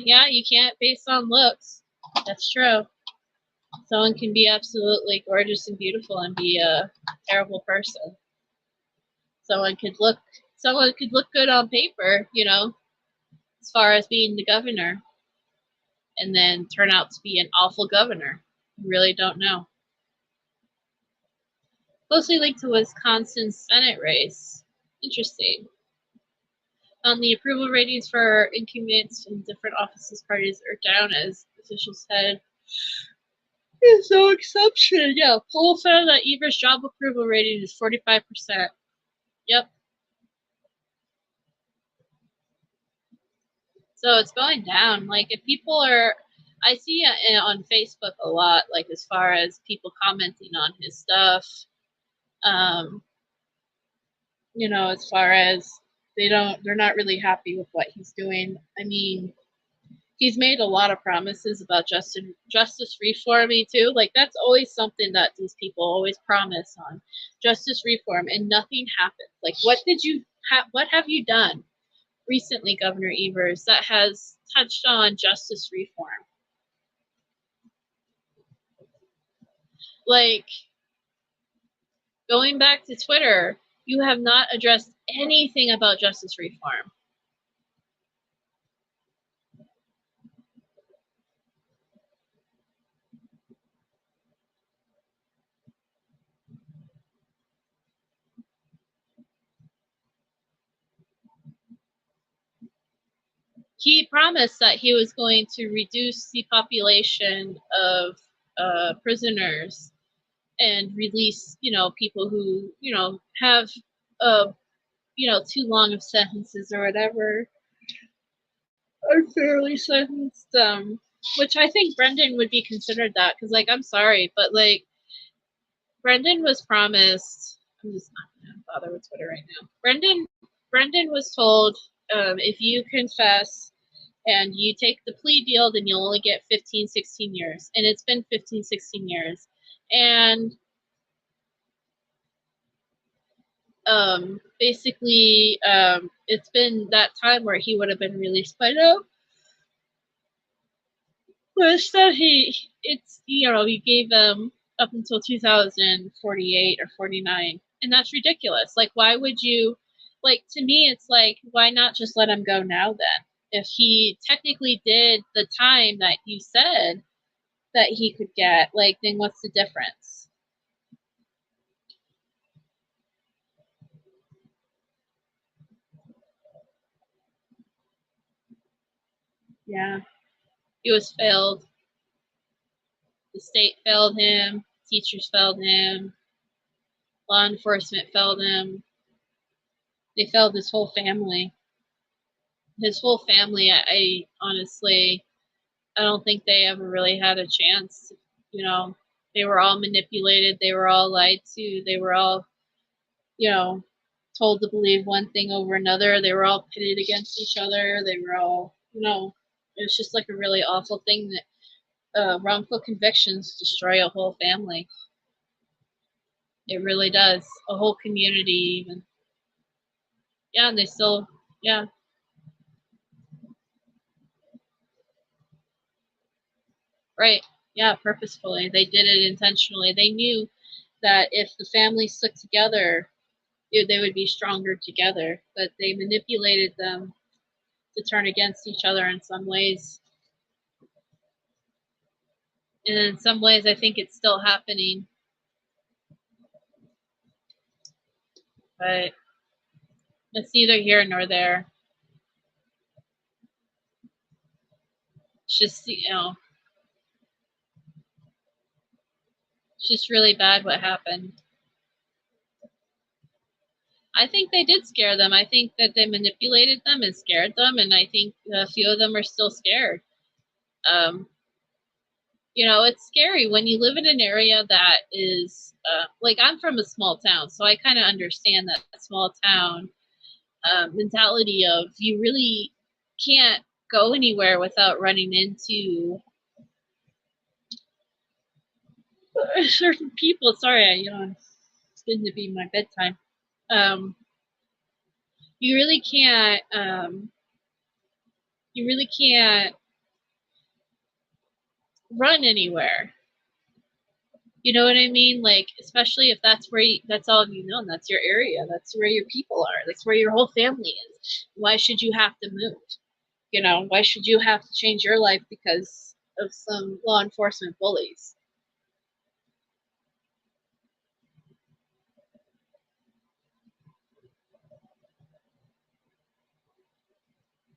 Yeah, you can't base on looks. That's true. Someone can be absolutely gorgeous and beautiful and be a terrible person. Someone could look good on paper, you know, as far as being the governor, and then turn out to be an awful governor. You really don't know. Closely linked to Wisconsin Senate race. Interesting. The approval ratings for incumbents in different offices parties are down, as officials said. There's no exception. Yeah, poll found that Evers' job approval rating is 45%. Yep. So it's going down. Like, if people are, I see it on Facebook a lot, like, as far as people commenting on his stuff. You know, as far as they're not really happy with what he's doing. I mean, he's made a lot of promises about justice reforming too. Like, that's always something that these people always promise on justice reform, and nothing happens. Like, what have you done recently, Governor Evers, that has touched on justice reform? Like, going back to Twitter, you have not addressed anything about justice reform. he promised that he was going to reduce the population of prisoners and release, people who, have, too long of sentences or whatever, unfairly sentenced. Which I think Brendan would be considered that, because, like, I'm sorry, but, like, Brendan was promised. I'm just not gonna bother with Twitter right now. Brendan was told, if you confess and you take the plea deal, then you'll only get 15, 16 years. And it's been 15, 16 years. And basically, it's been that time where he would have been released by now. But instead, he gave them up until 2048 or 49. And that's ridiculous. Like, why would you, like, to me, it's like, why not just let him go now then? If he technically did the time that you said that he could get, like, then what's the difference? Yeah. He was failed. The state failed him. Teachers failed him. Law enforcement failed him. They failed his whole family. His whole family, I honestly, I don't think they ever really had a chance. They were all manipulated. They were all lied to. They were all, told to believe one thing over another. They were all pitted against each other. They were all, it's just like a really awful thing that wrongful convictions destroy a whole family. It really does. A whole community even. Yeah, and they still, yeah. Right. Yeah, purposefully. They did it intentionally. They knew that if the families stuck together, they would be stronger together. But they manipulated them to turn against each other in some ways. And in some ways, I think it's still happening. But it's neither here nor there. It's just, it's just really bad what happened. I think they did scare them. I think that they manipulated them and scared them, and I think a few of them are still scared. It's scary when you live in an area that is, like, I'm from a small town, so I kind of understand that small town mentality of you really can't go anywhere without running into certain people. Sorry, it's getting to be my bedtime. You really can't run anywhere. You know what I mean? Like, especially if that's where that's all you know, and that's your area, that's where your people are, that's where your whole family is. Why should you have to move? Why should you have to change your life because of some law enforcement bullies?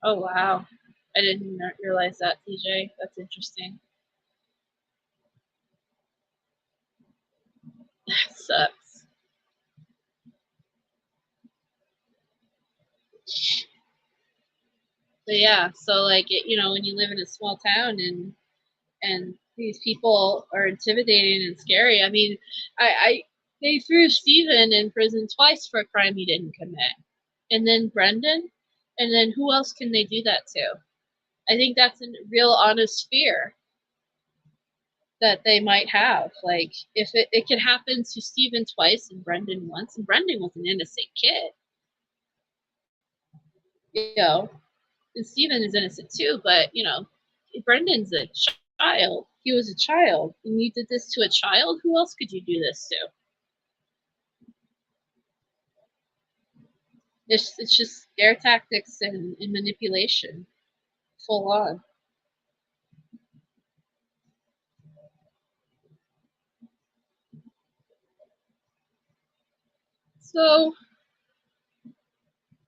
Oh, wow. I didn't realize that, TJ. That's interesting. That sucks. But yeah, so, like, when you live in a small town and these people are intimidating and scary. I mean, they threw Steven in prison twice for a crime he didn't commit. And then Brendan, and then who else can they do that to? I think that's a real honest fear that they might have. Like, if it could happen to Steven twice and Brendan once, and Brendan was an innocent kid. And Steven is innocent too, but Brendan's a child. He was a child, and you did this to a child. Who else could you do this to? It's just scare tactics and manipulation, full on. So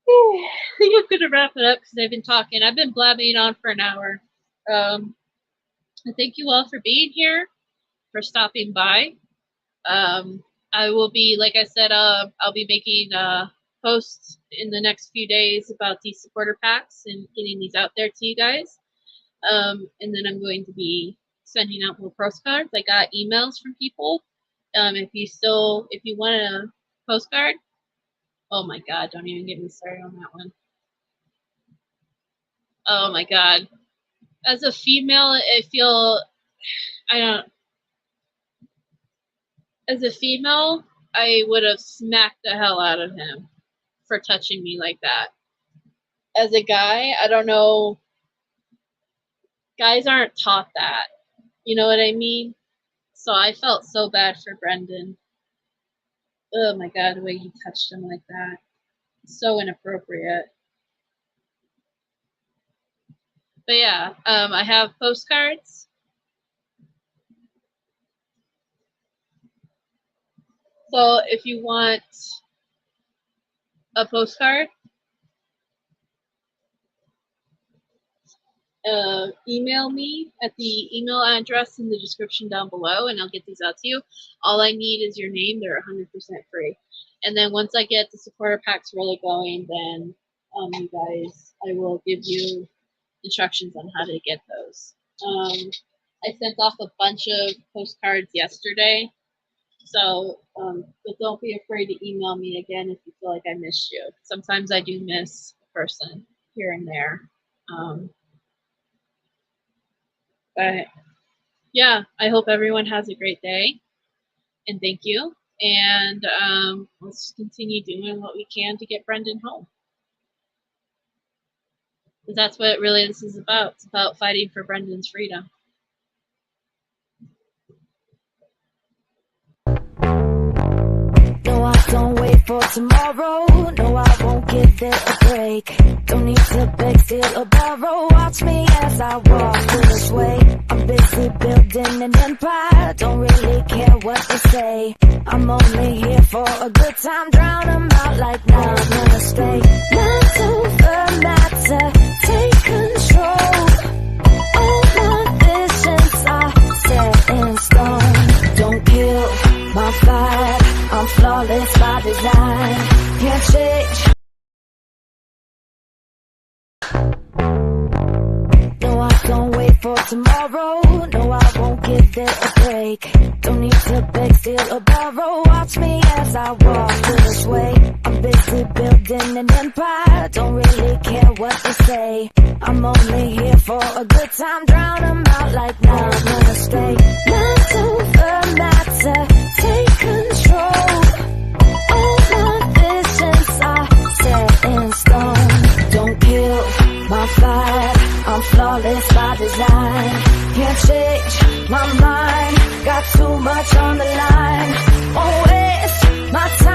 I think I'm gonna wrap it up because I've been talking. I've been blabbing on for an hour. Thank you all for being here, for stopping by. I will be, like I said, I'll be making posts in the next few days about these supporter packs and getting these out there to you guys. And then I'm going to be sending out more postcards. I got emails from people. If you want a postcard, oh my God, don't even get me started on that one. Oh my God. As a female, as a female, I would have smacked the hell out of him for touching me like that. As a guy, I don't know. Guys aren't taught that. You know what I mean? So I felt so bad for Brendan. Oh my God, the way he touched him like that. So inappropriate. But yeah, I have postcards. So if you want a postcard, email me at the email address in the description down below, and I'll get these out to you. All I need is your name. They're 100% free. And then once I get the supporter packs really going, then you guys, I will give you instructions on how to get those. I sent off a bunch of postcards yesterday, so but don't be afraid to email me again if you feel like I missed you. Sometimes I do miss a person here and there. But yeah, I hope everyone has a great day, and thank you. And let's continue doing what we can to get Brendan home. Because that's what really this is about. It's about fighting for Brendan's freedom. No, I don't wait for tomorrow. No, I won't give it a break. Don't need to beg, steal or borrow. Watch me as I walk through this way. I'm busy building an empire. Don't really care what they say. I'm only here for a good time. Drown them out like now, never stay. Mind over matter, take control. All my visions are set in stone. Don't kill my fire. I'm flawless by design. Can't change. No, I don't wait for tomorrow. No, I won't give it a break. Don't need to beg, steal or borrow. Watch me as I walk through this way. I'm busy building an empire. Don't really care what they say. I'm only here for a good time. Drown them out like now, never stay. Mind over matter, take control. All my visions are set in stone. Don't kill my fire. I'm flawless by design. Can't change my mind. Got too much on the line. Won't waste my time.